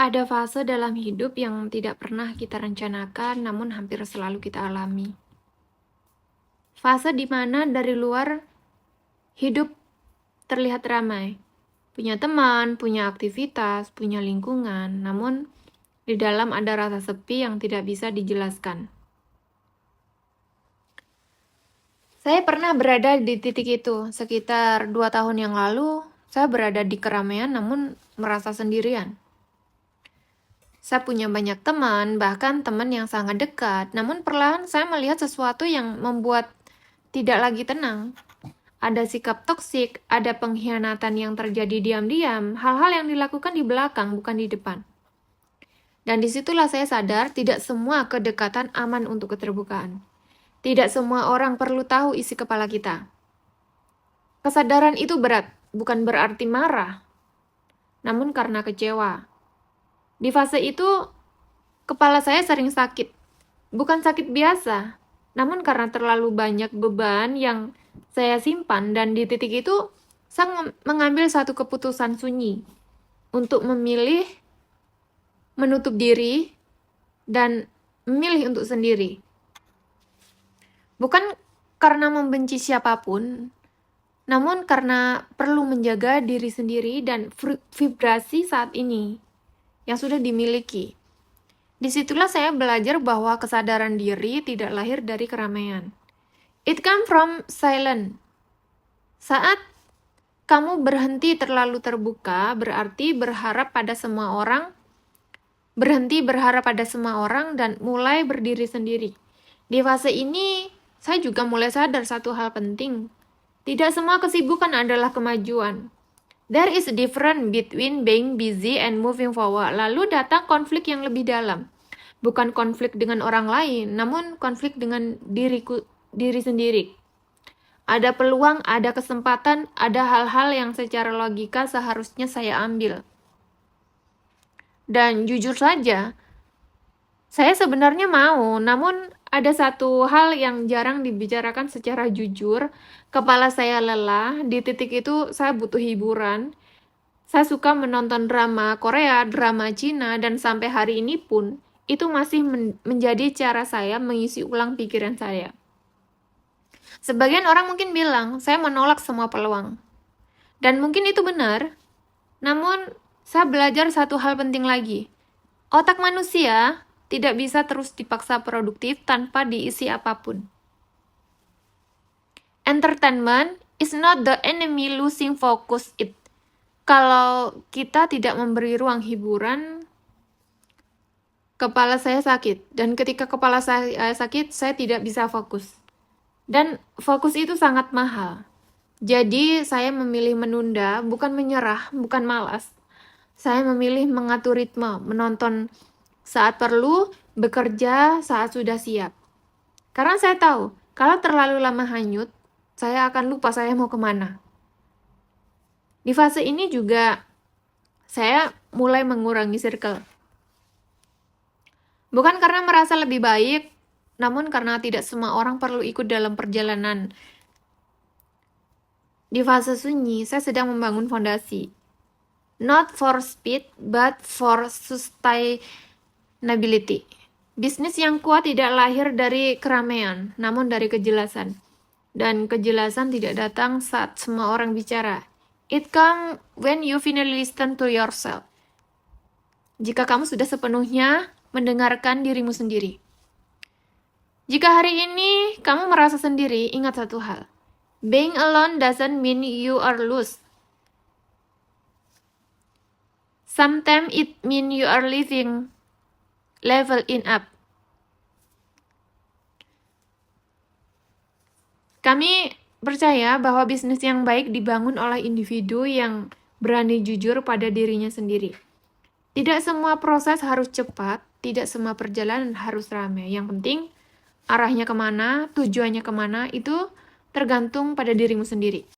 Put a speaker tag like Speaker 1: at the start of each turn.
Speaker 1: Ada fase dalam hidup yang tidak pernah kita rencanakan, namun hampir selalu kita alami. Fase di mana dari luar hidup terlihat ramai, punya teman, punya aktivitas, punya lingkungan, namun di dalam ada rasa sepi yang tidak bisa dijelaskan. Saya pernah berada di titik itu, sekitar 2 tahun yang lalu, saya berada di keramaian namun merasa sendirian. Saya punya banyak teman, bahkan teman yang sangat dekat, namun perlahan saya melihat sesuatu yang membuat tidak lagi tenang. Ada sikap toksik, ada pengkhianatan yang terjadi diam-diam, hal-hal yang dilakukan di belakang, bukan di depan. Dan disitulah saya sadar tidak semua kedekatan aman untuk keterbukaan. Tidak semua orang perlu tahu isi kepala kita. Kesadaran itu berat, bukan berarti marah, namun karena kecewa. Di fase itu, kepala saya sering sakit. Bukan sakit biasa, namun karena terlalu banyak beban yang saya simpan, dan di titik itu, saya mengambil satu keputusan sunyi untuk memilih menutup diri dan memilih untuk sendiri. Bukan karena membenci siapapun, namun karena perlu menjaga diri sendiri dan vibrasi saat ini yang sudah dimiliki. Disitulah saya belajar bahwa kesadaran diri tidak lahir dari keramaian. It come from silence. Saat kamu berhenti terlalu terbuka, berarti berharap pada semua orang, dan mulai berdiri sendiri. Di fase ini, saya juga mulai sadar satu hal penting. Tidak semua kesibukan adalah kemajuan. There is a difference between being busy and moving forward. Lalu datang konflik yang lebih dalam. Bukan konflik dengan orang lain, namun konflik dengan diri sendiri. Ada peluang, ada kesempatan, ada hal-hal yang secara logika seharusnya saya ambil. Dan jujur saja, saya sebenarnya mau, namun ada satu hal yang jarang dibicarakan secara jujur. Kepala saya lelah, di titik itu saya butuh hiburan. Saya suka menonton drama Korea, drama Cina, dan sampai hari ini pun, itu masih menjadi cara saya mengisi ulang pikiran saya. Sebagian orang mungkin bilang, saya menolak semua peluang. Dan mungkin itu benar, namun saya belajar satu hal penting lagi. Otak manusia tidak bisa terus dipaksa produktif tanpa diisi apapun. Entertainment is not the enemy losing focus it. Kalau kita tidak memberi ruang hiburan, kepala saya sakit. Dan ketika kepala saya sakit, saya tidak bisa fokus. Dan fokus itu sangat mahal. Jadi saya memilih menunda, bukan menyerah, bukan malas. Saya memilih mengatur ritme, menonton saat perlu, bekerja saat sudah siap. Karena saya tahu, kalau terlalu lama hanyut, saya akan lupa saya mau kemana. Di fase ini juga, saya mulai mengurangi circle. Bukan karena merasa lebih baik, namun karena tidak semua orang perlu ikut dalam perjalanan. Di fase sunyi, saya sedang membangun fondasi. Not for speed, but for sustainability. Bisnis yang kuat tidak lahir dari keramaian, namun dari kejelasan. Dan kejelasan tidak datang saat semua orang bicara. It comes when you finally listen to yourself. Jika kamu sudah sepenuhnya mendengarkan dirimu sendiri. Jika hari ini kamu merasa sendiri, ingat satu hal. Being alone doesn't mean you are lost. Sometimes it means you are leveling up. Kami percaya bahwa bisnis yang baik dibangun oleh individu yang berani jujur pada dirinya sendiri. Tidak semua proses harus cepat, tidak semua perjalanan harus ramai. Yang penting, arahnya kemana, tujuannya kemana, itu tergantung pada dirimu sendiri.